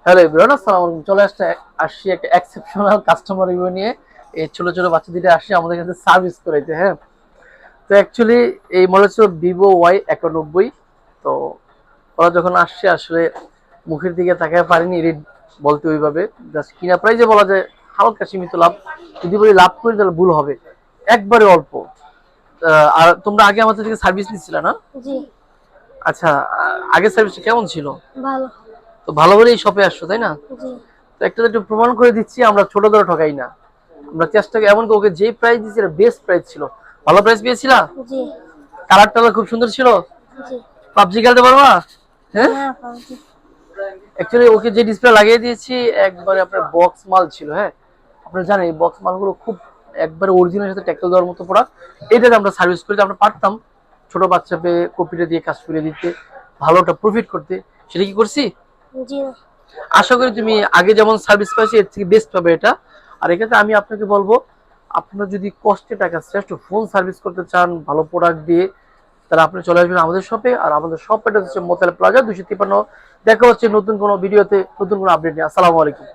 Hello everyone, আসসালামু আলাইকুম। চলে আসছি একটা এক্সেপশনাল কাস্টমার রিভিউ নিয়ে। এই ছোট ছোট বাচ্চা দুটো আসছে আমাদের কাছে সার্ভিস করাইতে। হ্যাঁ, তো অ্যাকচুয়ালি এই মডেল ছিল vivo Y91। তো ওরা যখন আসছে আসলে মুখের দিকে তাকায় পারিনি রেট বলতে ওইভাবে। জাস্ট কিনা প্রাইসে বলা যায় হালকা সীমিত লাভ। যদি বলি লাভ করি তাহলে ভুল হবে, একবারে অল্প। আর তোমরা আগে আমাদের থেকে সার্ভিস নিচ্ছিলে না? জি। আচ্ছা, আগের সার্ভিসটা কেমন ছিল? ভালো। তো ভালো বলেই শপে আসছো, তাই না? জি। তো একটা একটু প্রমাণ করে দিচ্ছি, আমরা ছোট দরে ঠকাই না। আমরা চেষ্টা করি, এমনকি ওকে যে প্রাইস দিচ্ছি বেস্ট প্রাইস ছিল। ভালো প্রাইস পেয়েছিলা? জি। কালার টালার খুব সুন্দর ছিল। জি। পাবজি খেলতে পারবা? হ্যাঁ, না পাবজি। অ্যাকচুয়ালি ওকে যে ডিসপ্লে লাগিয়ে দিয়েছি একবারে আপনার বক্স মাল ছিল। হ্যাঁ, আপনারা জানেন এই বক্স মালগুলো খুব একবারে অরিজিনাল সাথে ট্যাকল দেওয়ার মতো প্রোডাক্ট। এটাতে আমরা সার্ভিস করি, আমরা পারতাম ছোট বাচ্চা পেয়ে কপিটা দিয়ে কাজ করে দিতে, ভালোটা প্রফিট করতে। সেটা কি করছি? জি না। আশা করি তুমি আগে যেমন সার্ভিস পাইছি এর থেকে বেস্ট পাবে এটা। আর এক্ষেত্রে আমি আপনাকে বলবো, আপনার যদি কষ্টে টাকা শ্রেষ্ঠ ফোন সার্ভিস করতে চান ভালো প্রোডাক্ট দিয়ে, তাহলে আপনি চলে আসবেন আমাদের শপে। আর আমাদের শপ এটা হচ্ছে মোতালে প্লাজা 253। দেখা হচ্ছে নতুন কোনো ভিডিওতে নতুন কোনো আপডেট নিয়ে। আসসালামু আলাইকুম।